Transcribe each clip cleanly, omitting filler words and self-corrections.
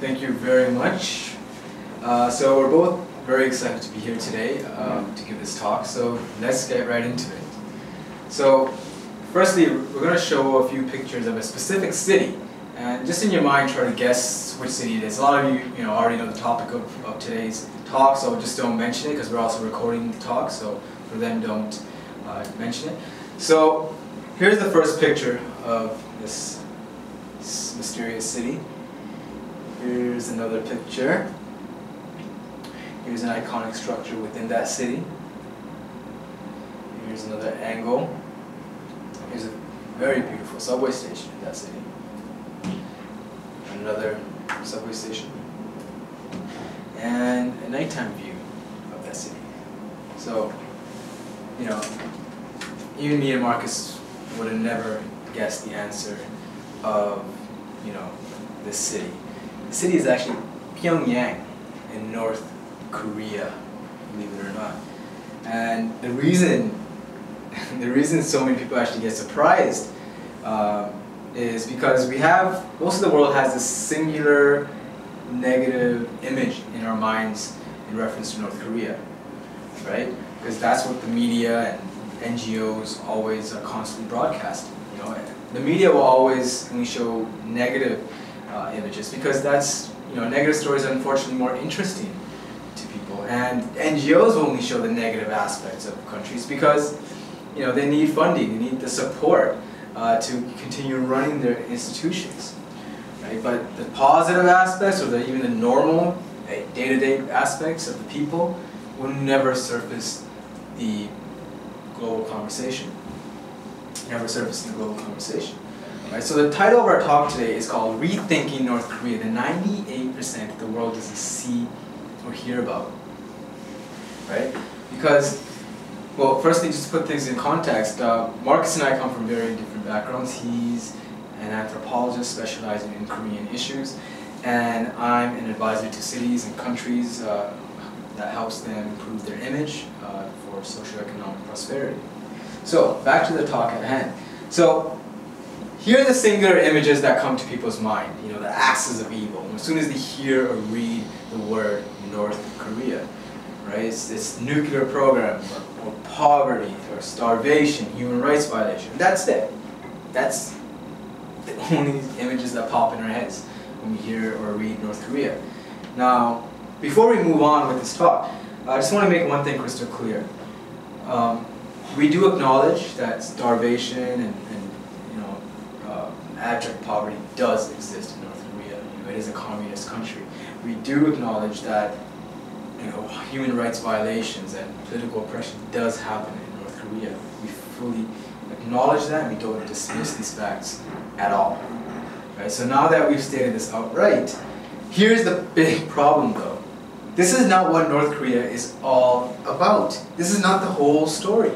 Thank you very much. So we're both very excited to be here today to give this talk, so let's get right into it. So firstly, we're going to show a few pictures of a specific city, and just in your mind try to guess which city it is. A lot of you already know the topic of today's talk, so just don't mention it because we're also recording the talk, so for them don't mention it. So here's the first picture of this mysterious city. Here's another picture. Here's an iconic structure within that city. Here's another angle. Here's a very beautiful subway station in that city. Another subway station. And a nighttime view of that city. So, even me and Marcus would have never guessed the answer of, this city. The city is actually Pyongyang in North Korea, believe it or not. And the reason so many people actually get surprised is because most of the world has this singular negative image in our minds in reference to North Korea, right? Because that's what the media and NGOs always are constantly broadcasting. The media will always only show negative images because that's negative stories are unfortunately more interesting to people, and NGOs will only show the negative aspects of countries because they need funding, they need the support to continue running their institutions, right? But the positive aspects or even the normal day-to-day aspects of the people will never surface the global conversation. Never surface in the global conversation. Right, so the title of our talk today is called Rethinking North Korea, the 98% the world doesn't see or hear about. Right? Because, well, firstly, just to put things in context, Marcus and I come from very different backgrounds. He's an anthropologist specializing in Korean issues, and I'm an advisor to cities and countries that helps them improve their image for socioeconomic prosperity. So, back to the talk at hand. So, here are the singular images that come to people's mind, the axis of evil. As soon as they hear or read the word North Korea, right? It's nuclear program, or poverty, or starvation, human rights violation. That's it. That's the only images that pop in our heads when we hear or read North Korea. Now, before we move on with this talk, I just want to make one thing crystal clear. We do acknowledge that starvation and abject poverty does exist in North Korea. It is a communist country. We do acknowledge that human rights violations and political oppression does happen in North Korea. We fully acknowledge that, and we don't dismiss these facts at all. Right? So now that we've stated this outright, here's the big problem though. This is not what North Korea is all about. This is not the whole story.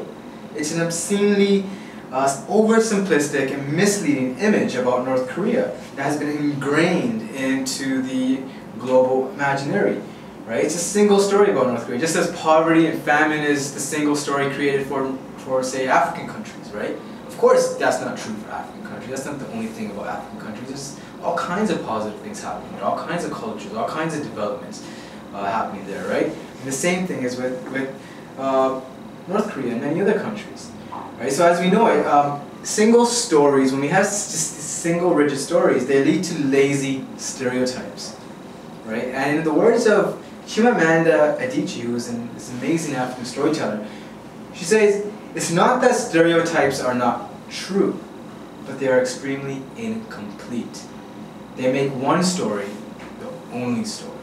It's an obscenely oversimplistic and misleading image about North Korea that has been ingrained into the global imaginary. Right? It's a single story about North Korea, just as poverty and famine is the single story created for say, African countries, right? Of course, that's not true for African countries. That's not the only thing about African countries. There's all kinds of positive things happening there, all kinds of cultures, all kinds of developments happening there, right? And the same thing is with North Korea and many other countries. Right? So as we know it, single stories, when we have just single rigid stories, they lead to lazy stereotypes. Right? And in the words of Chimamanda Adichie, who is this amazing African storyteller, she says, it's not that stereotypes are not true, but they are extremely incomplete. They make one story the only story.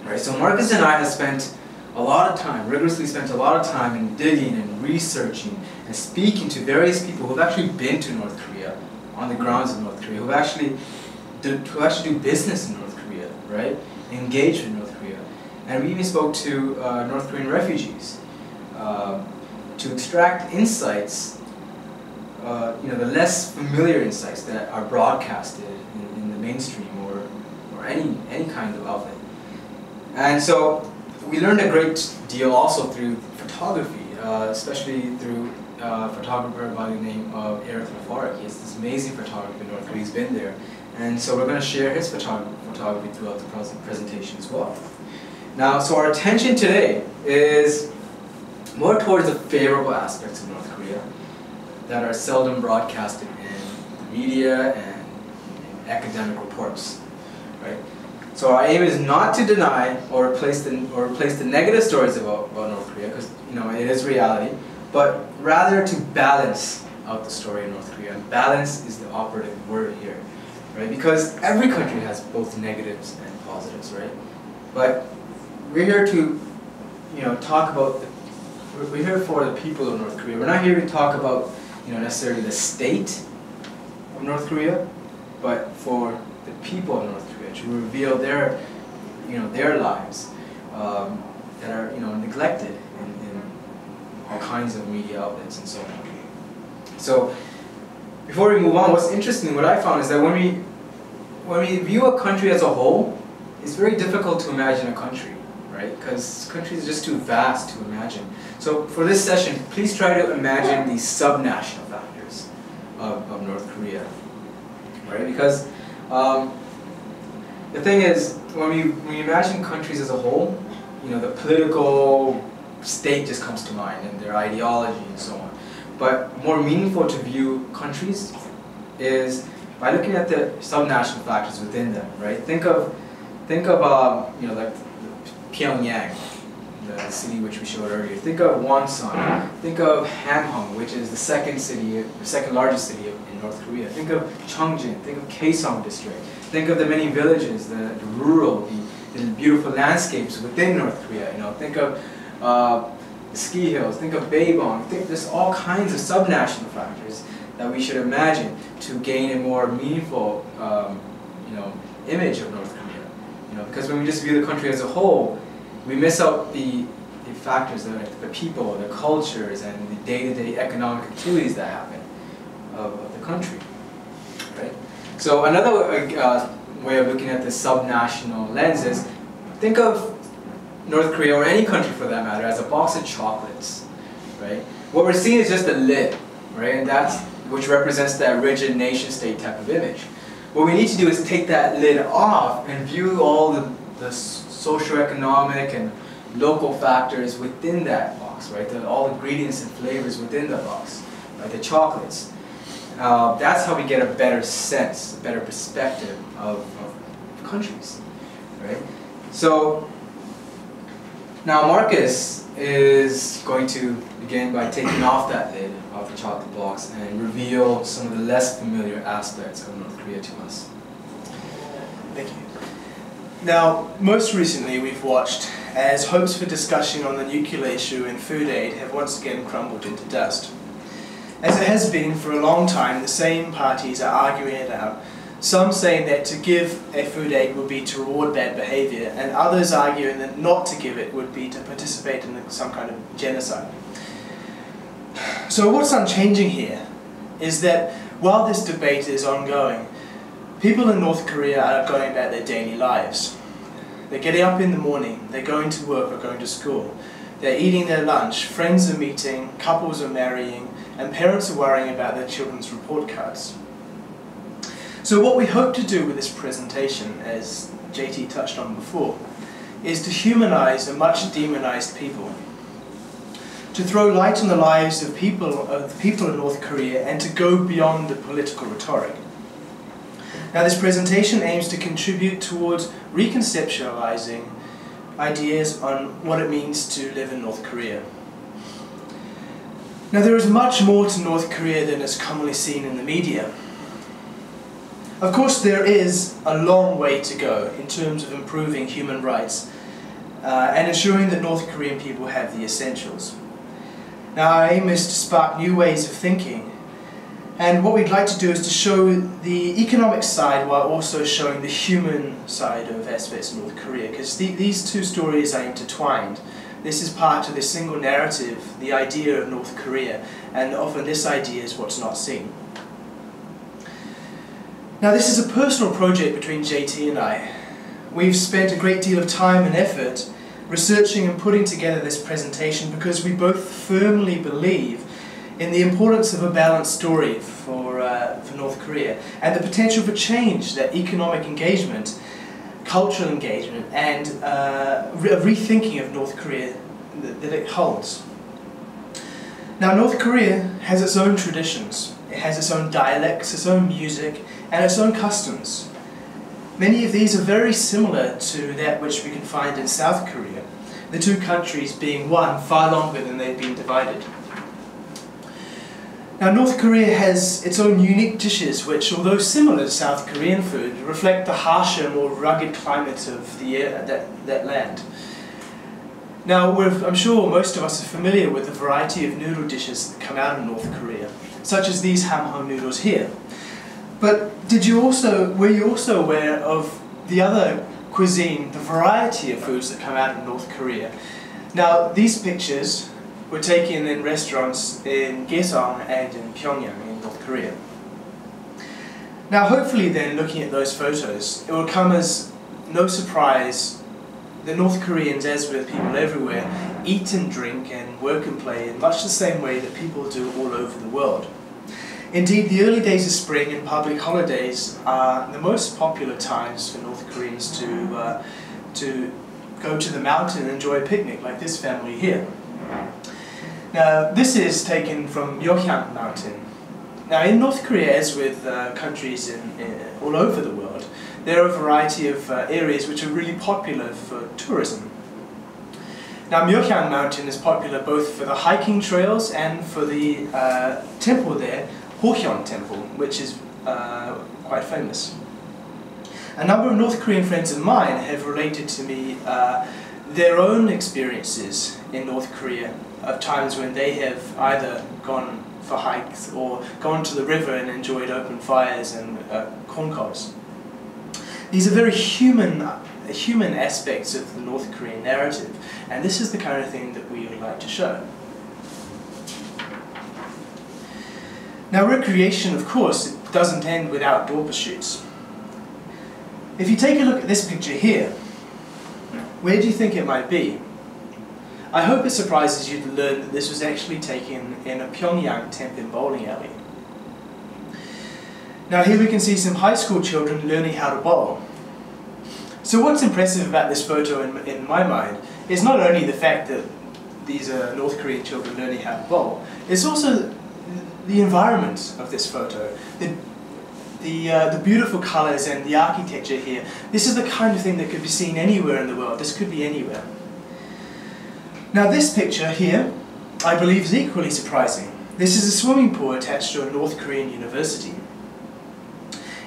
Right? So Marcus and I have spent a lot of time, rigorously spent a lot of time in digging and researching and speaking to various people who have actually been to North Korea, on the grounds of North Korea, who actually do business in North Korea, right? Engage in North Korea. And we even spoke to North Korean refugees to extract insights, the less familiar insights that are broadcasted in the mainstream or any kind of outlet. And so we learned a great deal also through photography, especially through photographer by the name of Andrei Lankov. He's this amazing photographer in North Korea. He's been there, and so we're going to share his photography throughout the presentation as well. Now, so our attention today is more towards the favorable aspects of North Korea that are seldom broadcasted in the media and in academic reports, right? So our aim is not to deny or replace the negative stories about North Korea, because it is reality, but rather to balance out the story of North Korea. And balance is the operative word here, right? Because every country has both negatives and positives, right? But we're here to, talk about. We're here for the people of North Korea. We're not here to talk about, necessarily the state of North Korea, but for the people of North Korea, to reveal their, their lives that are, neglected in all kinds of media outlets and so on. So, before we move on, what's interesting, what I found is that when we view a country as a whole, it's very difficult to imagine a country, right? Because countries are just too vast to imagine. So for this session, please try to imagine the subnational factors of North Korea, right? Because the thing is, when we imagine countries as a whole, the political state just comes to mind and their ideology and so on. But more meaningful to view countries is by looking at the subnational factors within them, right? Think of like Pyongyang, the city which we showed earlier. Think of Wonsan. Think of Hamhung, which is the second largest city in North Korea. Think of Cheongjin. Think of Kaesong district. Think of the many villages, the rural, the beautiful landscapes within North Korea. Think of the ski hills. Think of Baebong. There's all kinds of subnational factors that we should imagine to gain a more meaningful, image of North Korea. Because when we just view the country as a whole, we miss out the factors, the people, the cultures, and the day-to-day economic activities that happen of the country, right? So another way of looking at the subnational lens is, think of North Korea, or any country for that matter, as a box of chocolates, right? What we're seeing is just the lid, right? And that's which represents that rigid nation-state type of image. What we need to do is take that lid off and view all the socioeconomic and local factors within that box, right? All ingredients and flavors within the box, right? The chocolates. That's how we get a better sense, a better perspective of countries, right? So now Marcus is going to begin by taking off that lid of the chocolate box and reveal some of the less familiar aspects of North Korea to us. Thank you. Now, most recently we've watched as hopes for discussion on the nuclear issue and food aid have once again crumbled into dust. As it has been for a long time, the same parties are arguing it out, some saying that to give a food aid would be to reward bad behaviour, and others arguing that not to give it would be to participate in some kind of genocide. So what's unchanging here is that while this debate is ongoing, people in North Korea are going about their daily lives. They're getting up in the morning, they're going to work or going to school, they're eating their lunch, friends are meeting, couples are marrying, and parents are worrying about their children's report cards. So what we hope to do with this presentation, as JT touched on before, is to humanize a much demonized people, to throw light on the lives of the people in North Korea, and to go beyond the political rhetoric. Now, this presentation aims to contribute towards reconceptualizing ideas on what it means to live in North Korea. Now, there is much more to North Korea than is commonly seen in the media. Of course, there is a long way to go in terms of improving human rights and ensuring that North Korean people have the essentials. Now, our aim is to spark new ways of thinking, and what we'd like to do is to show the economic side while also showing the human side of aspects of North Korea, because these two stories are intertwined. This is part of this single narrative, the idea of North Korea, and often this idea is what's not seen. Now, this is a personal project between JT and I. We've spent a great deal of time and effort researching and putting together this presentation because we both firmly believe in the importance of a balanced story for North Korea and the potential for change that economic engagement, cultural engagement, and a rethinking of North Korea that it holds. Now, North Korea has its own traditions. It has its own dialects, its own music, and its own customs. Many of these are very similar to that which we can find in South Korea, the two countries being one far longer than they've been divided. Now, North Korea has its own unique dishes which, although similar to South Korean food, reflect the harsher, more rugged climate of that land. Now, I'm sure most of us are familiar with the variety of noodle dishes that come out of North Korea, such as these hamho noodles here. But were you also aware of the other cuisine, the variety of foods that come out of North Korea? Now, these pictures were taken in restaurants in Kaesong and in Pyongyang in North Korea. Now, hopefully then, looking at those photos, it will come as no surprise that North Koreans, as with people everywhere, eat and drink and work and play in much the same way that people do all over the world. Indeed, the early days of spring and public holidays are the most popular times for North Koreans to go to the mountain and enjoy a picnic, like this family here. Now, this is taken from Myeokhyang Mountain. Now, in North Korea, as with countries all over the world, there are a variety of areas which are really popular for tourism. Now, Myeokhyang Mountain is popular both for the hiking trails and for the temple there, Hohyeon Temple, which is quite famous. A number of North Korean friends of mine have related to me their own experiences in North Korea of times when they have either gone for hikes or gone to the river and enjoyed open fires and konkos. These are very human aspects of the North Korean narrative, and this is the kind of thing that we would like to show. Now, recreation, of course, it doesn't end with outdoor pursuits. If you take a look at this picture here, where do you think it might be? I hope it surprises you to learn that this was actually taken in a Pyongyang Tenpin bowling alley. Now, here we can see some high school children learning how to bowl. So what's impressive about this photo in my mind is not only the fact that these are North Korean children learning how to bowl, it's also the environment of this photo, the beautiful colours and the architecture here. This is the kind of thing that could be seen anywhere in the world. This could be anywhere. Now, this picture here, I believe, is equally surprising. This is a swimming pool attached to a North Korean university.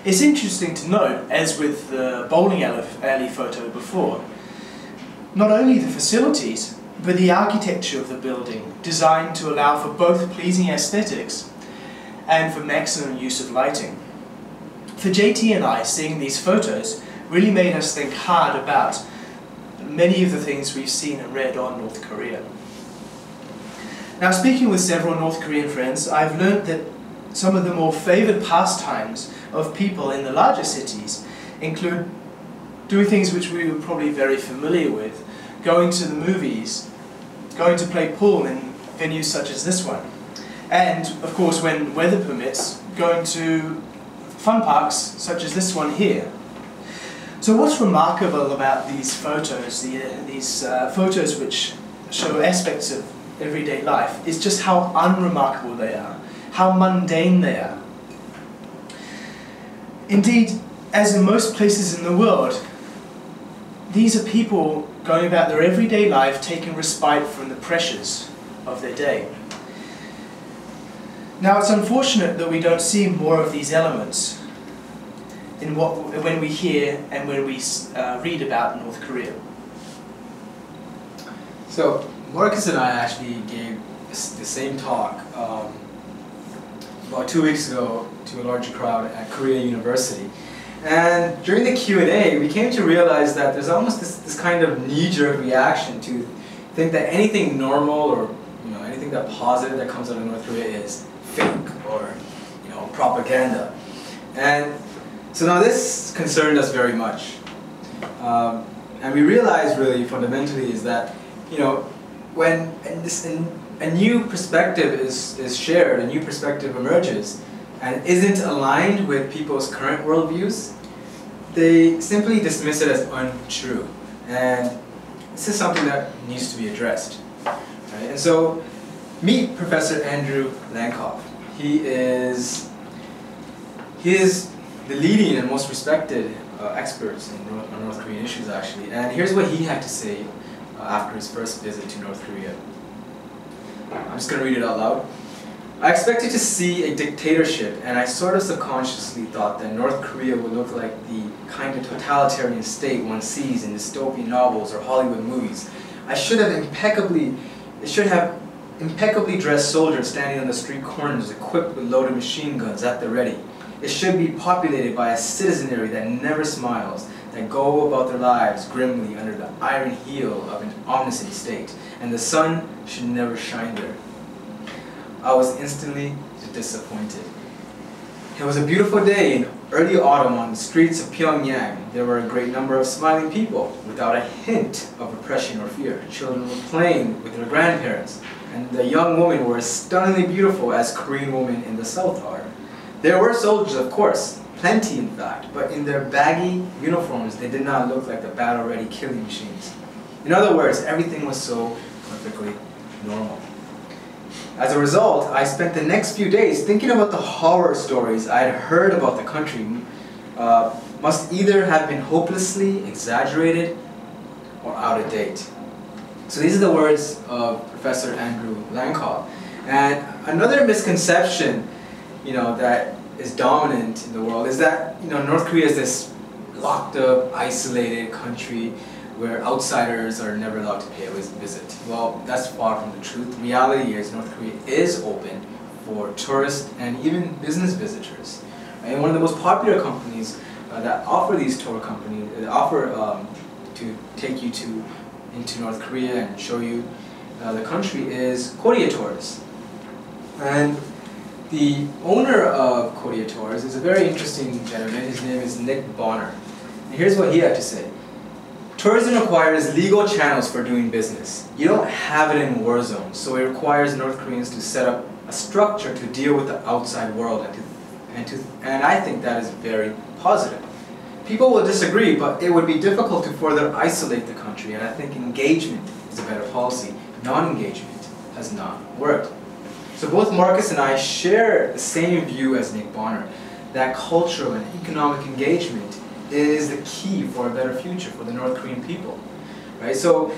It's interesting to note, as with the bowling alley photo before, not only the facilities, but the architecture of the building, designed to allow for both pleasing aesthetics and for maximum use of lighting. For JT and I, seeing these photos really made us think hard about many of the things we've seen and read on North Korea. Now, speaking with several North Korean friends, I've learned that some of the more favoured pastimes of people in the larger cities include doing things which we were probably very familiar with, going to the movies, going to play pool in venues such as this one, and, of course, when weather permits, going to fun parks such as this one here. So what's remarkable about these photos, these photos which show aspects of everyday life, is just how unremarkable they are, how mundane they are. Indeed, as in most places in the world, these are people going about their everyday life, taking respite from the pressures of their day. Now, it's unfortunate that we don't see more of these elements when we hear and when we read about North Korea. So, Marcus and I actually gave the same talk about 2 weeks ago to a larger crowd at Korea University. And during the Q&A, we came to realize that there's almost this kind of knee-jerk reaction to think that anything normal or anything that positive that comes out of North Korea is fake or propaganda. And so now this concerned us very much. And we realized really fundamentally is that when a new perspective is shared, a new perspective emerges, and isn't aligned with people's current worldviews, they simply dismiss it as untrue. And this is something that needs to be addressed. Right? And so, meet Professor Andrei Lankov. He is the leading and most respected experts on North Korean issues, actually. And here's what he had to say after his first visit to North Korea. I'm just going to read it out loud. I expected to see a dictatorship, and I sort of subconsciously thought that North Korea would look like the kind of totalitarian state one sees in dystopian novels or Hollywood movies. It should have impeccably dressed soldiers standing on the street corners equipped with loaded machine guns at the ready. It should be populated by a citizenry that never smiles, that go about their lives grimly under the iron heel of an omniscient state, and the sun should never shine there. I was instantly disappointed. It was a beautiful day in early autumn on the streets of Pyongyang. There were a great number of smiling people without a hint of oppression or fear. Children were playing with their grandparents, and the young women were as stunningly beautiful as Korean women in the South are. There were soldiers, of course, plenty in fact, but in their baggy uniforms they did not look like the battle-ready killing machines. In other words, everything was so perfectly normal. As a result, I spent the next few days thinking about the horror stories I had heard about the country must either have been hopelessly exaggerated or out of date. So these are the words of Professor Andrei Lankov. And another misconception, that is dominant in the world is that, North Korea is this locked up, isolated country where outsiders are never allowed to pay a visit. Well, that's far from the truth. The reality is North Korea is open for tourists and even business visitors. And one of the most popular companies that offer these tour companies, offer to take you into North Korea and show you the country is Korea Tours. And the owner of Korea Tours is a very interesting gentleman. His name is Nick Bonner. And here's what he had to say. Tourism requires legal channels for doing business. You don't have it in war zones, so it requires North Koreans to set up a structure to deal with the outside world, and I think that is very positive. People will disagree, but it would be difficult to further isolate the country, and I think engagement is a better policy. Non-engagement has not worked. So both Marcus and I share the same view as Nick Bonner, that cultural and economic engagement is the key for a better future for the North Korean people, right? So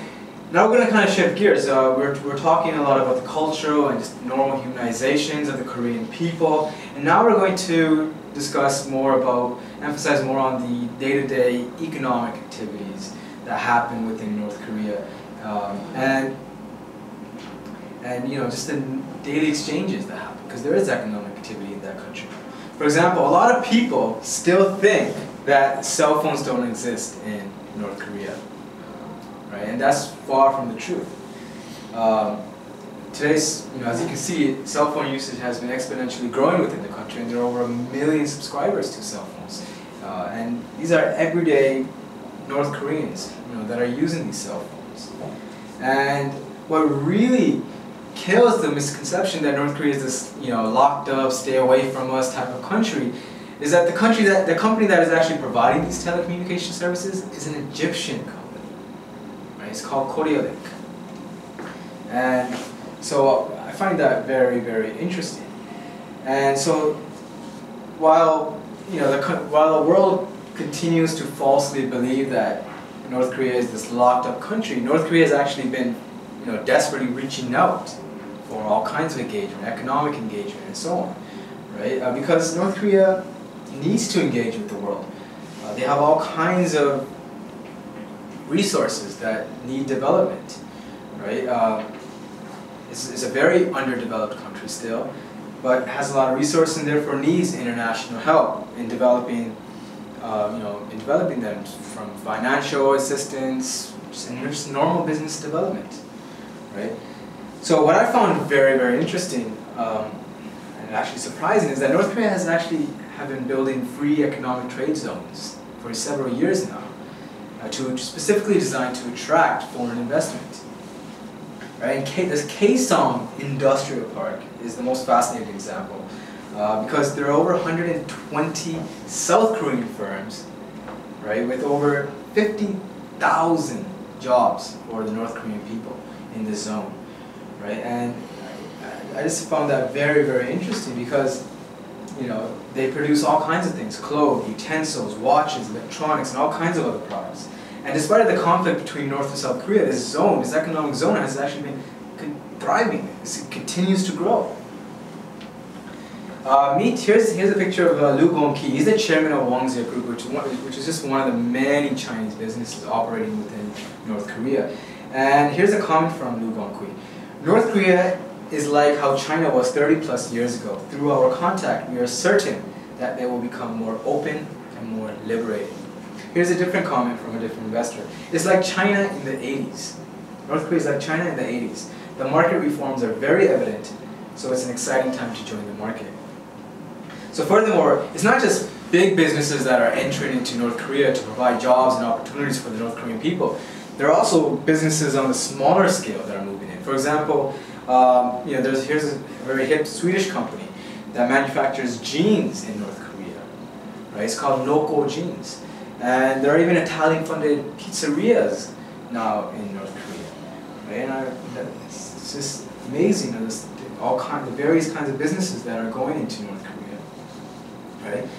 now we're going to kind of shift gears. We're talking a lot about the cultural and just normal humanizations of the Korean people, and now we're going to discuss more about, emphasize more on the day-to-day economic activities that happen within North Korea, and just the daily exchanges that happen, because there is economic activity in that country. For example, a lot of people still think that cell phones don't exist in North Korea, right? And that's far from the truth. Today's, as you can see, cell phone usage has been exponentially growing within the country, and there are over 1 million subscribers to cell phones. And these are everyday North Koreans, that are using these cell phones. And what really kills the misconception that North Korea is this, locked up, stay away from us type of country, is that the company that is actually providing these telecommunication services is an Egyptian company, right? It's called Korealink. And so I find that very, very interesting. And so while the world continues to falsely believe that North Korea is this locked up country, North Korea has actually been desperately reaching out for all kinds of engagement, economic engagement, and so on, right? Because North Korea needs to engage with the world. They have all kinds of resources that need development, right? It's a very underdeveloped country still, but has a lot of resources and therefore needs international help in developing, them from financial assistance and just normal business development, right? So what I found very, very interesting and actually surprising is that North Korea has actually been building free economic trade zones for several years now, specifically designed to attract foreign investment. right? And this Kaesong Industrial Park is the most fascinating example because there are over 120 South Korean firms, right, with over 50,000 jobs for the North Korean people in this zone, right? And I just found that very, very interesting because, you know, they produce all kinds of things: clothes, utensils, watches, electronics, and all kinds of other products. And despite the conflict between North and South Korea, this economic zone has actually been thriving. It continues to grow. Here's a picture of Lu Gongqi. He's the chairman of Wangzhe Group, which is just one of the many Chinese businesses operating within North Korea. And here's a comment from Lu Gongqi. North Korea is like how China was 30 plus years ago. Through our contact, we are certain that they will become more open and more liberating. Here's a different comment from a different investor. It's like China in the 80s. North Korea is like China in the 80s. The market reforms are very evident, so it's an exciting time to join the market. So furthermore, it's not just big businesses that are entering into North Korea to provide jobs and opportunities for the North Korean people. There are also businesses on the smaller scale that are moving in. For example, you know, here's a very hip Swedish company that manufactures jeans in North Korea. Right? It's called Noko Jeans. And there are even Italian-funded pizzerias now in North Korea. Right? And it's just amazing, you know, the various kinds of businesses that are going into North Korea. Right?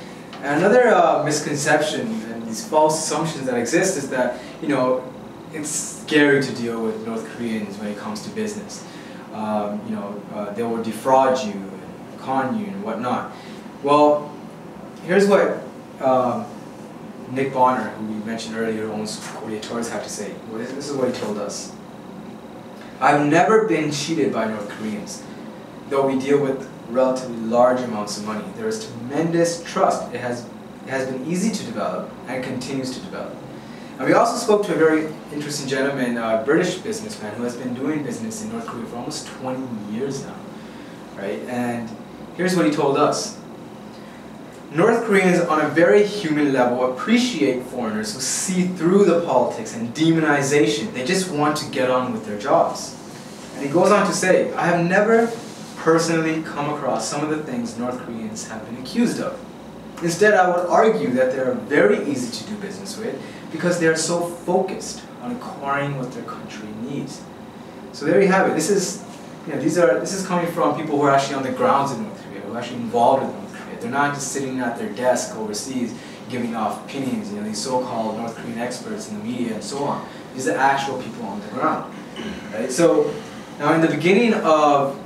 And another misconception and these false assumptions that exist is that, you know, it's scary to deal with North Koreans when it comes to business. You know, they will defraud you and con you and whatnot. Well, here's what Nick Bonner, who we mentioned earlier, who owns Korea Tours, had to say. Well, this is what he told us. I've never been cheated by North Koreans, though we deal with relatively large amounts of money. There is tremendous trust. It has been easy to develop and continues to develop. And we also spoke to a very interesting gentleman, a British businessman, who has been doing business in North Korea for almost 20 years now. Right? And here's what he told us. North Koreans, on a very human level, appreciate foreigners who see through the politics and demonization. They just want to get on with their jobs. And he goes on to say, I have never personally come across some of the things North Koreans have been accused of. Instead, I would argue that they are very easy to do business with because they are so focused on acquiring what their country needs. So there you have it. This is coming from people who are actually on the grounds in North Korea, who are actually involved in North Korea. They're not just sitting at their desk overseas giving off opinions, you know, these so-called North Korean experts in the media and so on. These are actual people on the ground. Right? So now in the beginning of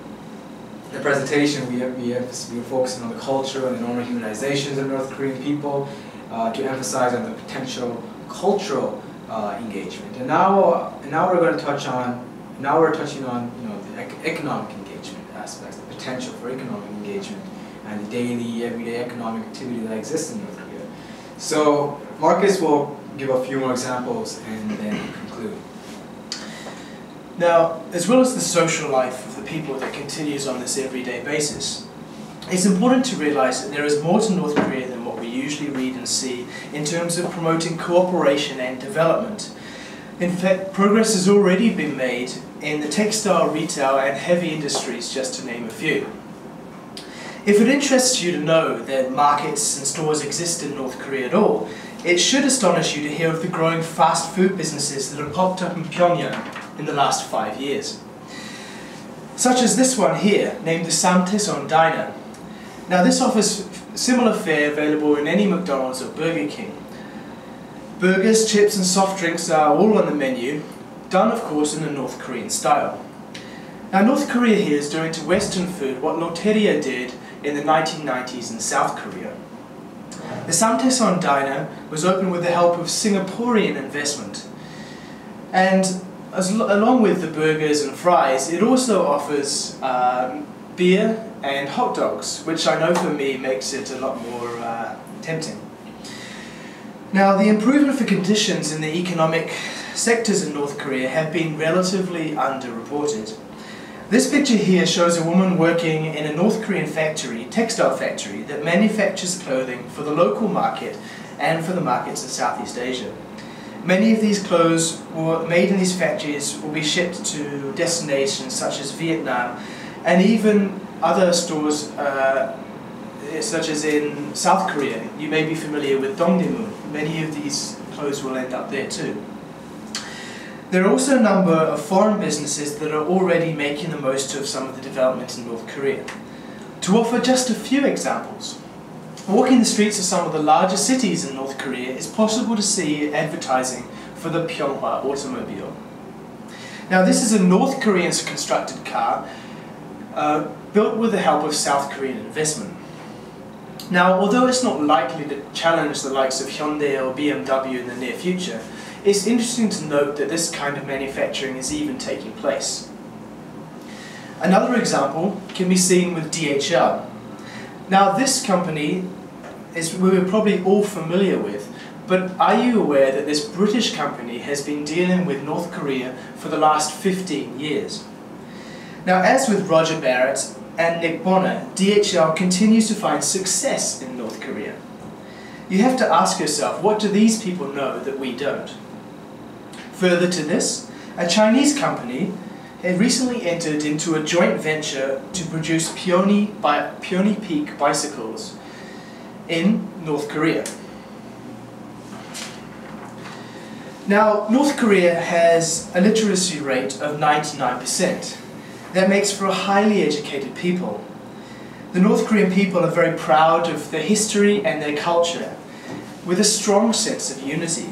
the presentation, we were focusing on the culture and the normal humanizations of North Korean people to emphasize on the potential cultural engagement. And now we're touching on you know, the economic engagement aspects, the potential for economic engagement and the daily, everyday economic activity that exists in North Korea. So Marcus will give a few more examples and then conclude. Now, as well as the social life of the people that continues on this everyday basis, it's important to realize that there is more to North Korea than what we usually read and see in terms of promoting cooperation and development. In fact, progress has already been made in the textile, retail and heavy industries, just to name a few. If it interests you to know that markets and stores exist in North Korea at all, it should astonish you to hear of the growing fast food businesses that have popped up in Pyongyang in the last 5 years. Such as this one here, named the Samtaeson Diner. Now this offers similar fare available in any McDonald's or Burger King. Burgers, chips and soft drinks are all on the menu, done of course in the North Korean style. Now North Korea here is doing to Western food what Loteria did in the 1990s in South Korea. The Samtaeson Diner was opened with the help of Singaporean investment. And along with the burgers and fries, it also offers beer and hot dogs, which I know for me makes it a lot more tempting. Now, the improvement for conditions in the economic sectors in North Korea have been relatively underreported. This picture here shows a woman working in a North Korean factory, textile factory, that manufactures clothing for the local market and for the markets in Southeast Asia. Many of these clothes made in these factories will be shipped to destinations such as Vietnam and even other stores such as in South Korea. You may be familiar with Dongdaemun. Many of these clothes will end up there too. There are also a number of foreign businesses that are already making the most of some of the development in North Korea. To offer just a few examples, walking the streets of some of the largest cities in North Korea, it's possible to see advertising for the Pyeonghwa automobile. Now, this is a North Korean constructed car built with the help of South Korean investment. Now, although it's not likely to challenge the likes of Hyundai or BMW in the near future, it's interesting to note that this kind of manufacturing is even taking place. Another example can be seen with DHL. Now, this company we're probably all familiar with, but are you aware that this British company has been dealing with North Korea for the last 15 years? Now, as with Roger Barrett and Nick Bonner, DHL continues to find success in North Korea. You have to ask yourself, what do these people know that we don't? Further to this, a Chinese company had recently entered into a joint venture to produce Peony Peak bicycles in North Korea. Now, North Korea has a literacy rate of 99%. That makes for a highly educated people. The North Korean people are very proud of their history and their culture, with a strong sense of unity.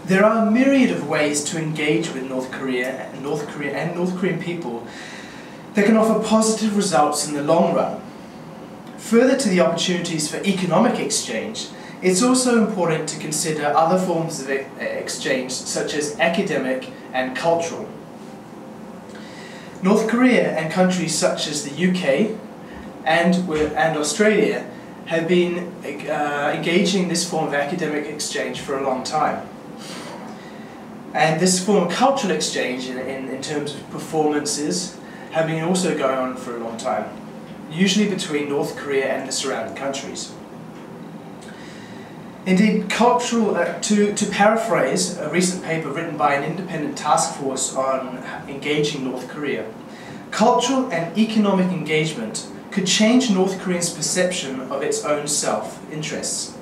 There are a myriad of ways to engage with North Korean people that can offer positive results in the long run. Further to the opportunities for economic exchange, it's also important to consider other forms of exchange, such as academic and cultural. North Korea and countries such as the UK and Australia have been engaging in this form of academic exchange for a long time. And this form of cultural exchange in terms of performances have been also going on for a long time, usually between North Korea and the surrounding countries. Indeed, to paraphrase a recent paper written by an independent task force on engaging North Korea, cultural and economic engagement could change North Korea's perception of its own self-interests.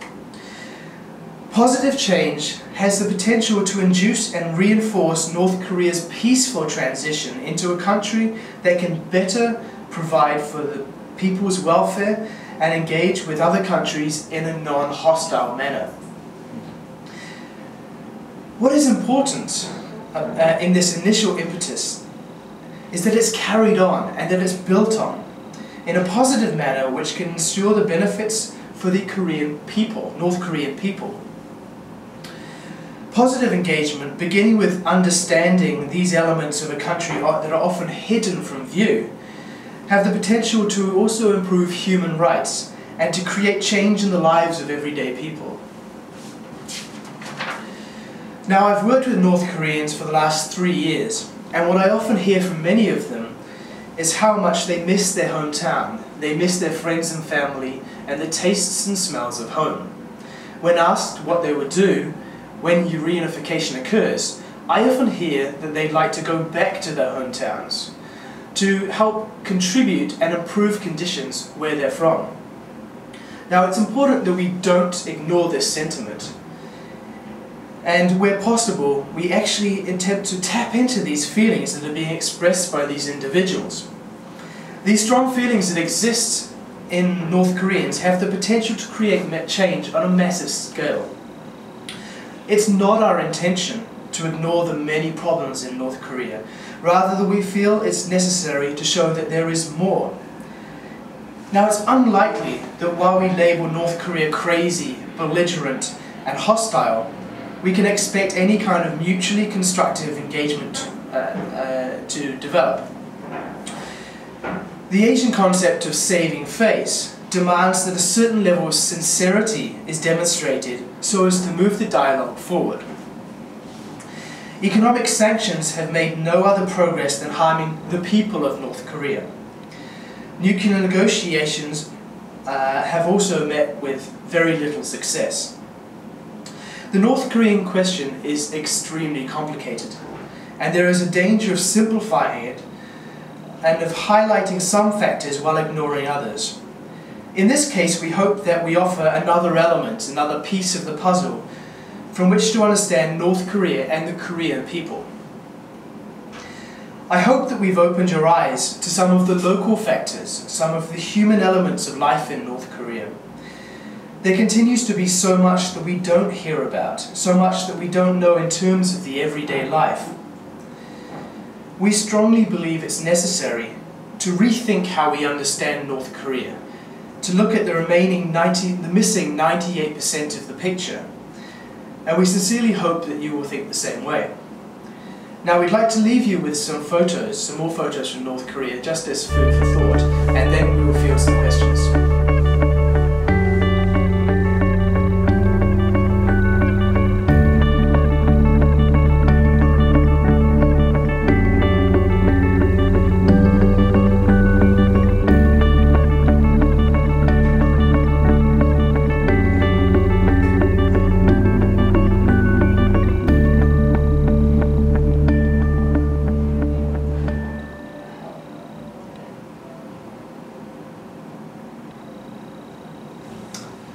Positive change has the potential to induce and reinforce North Korea's peaceful transition into a country that can better provide for the people's welfare and engage with other countries in a non-hostile manner. What is important in this initial impetus is that it's carried on and that it's built on in a positive manner which can ensure the benefits for the Korean people, North Korean people. Positive engagement, beginning with understanding these elements of a country that are often hidden from view, have the potential to also improve human rights and to create change in the lives of everyday people. Now, I've worked with North Koreans for the last 3 years, and what I often hear from many of them is how much they miss their hometown, they miss their friends and family, and the tastes and smells of home. When asked what they would do when reunification occurs, I often hear that they'd like to go back to their hometowns to help contribute and improve conditions where they're from. Now, it's important that we don't ignore this sentiment, and where possible, we actually attempt to tap into these feelings that are being expressed by these individuals. These strong feelings that exist in North Koreans have the potential to create change on a massive scale. It's not our intention to ignore the many problems in North Korea. Rather, we feel it's necessary to show that there is more. Now, it's unlikely that while we label North Korea crazy, belligerent, and hostile, we can expect any kind of mutually constructive engagement to develop. The Asian concept of saving face demands that a certain level of sincerity is demonstrated so as to move the dialogue forward. Economic sanctions have made no other progress than harming the people of North Korea. Nuclear negotiations have also met with very little success. The North Korean question is extremely complicated, and there is a danger of simplifying it and of highlighting some factors while ignoring others. In this case, we hope that we offer another element, another piece of the puzzle, from which to understand North Korea and the Korean people. I hope that we've opened your eyes to some of the local factors, some of the human elements of life in North Korea. There continues to be so much that we don't hear about, so much that we don't know in terms of the everyday life. We strongly believe it's necessary to rethink how we understand North Korea, to look at the missing 98% of the picture, and we sincerely hope that you will think the same way. Now we'd like to leave you with some photos, some more photos from North Korea, just as food for thought, and then we will field some questions.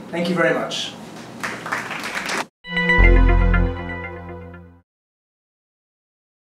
Thank you very much.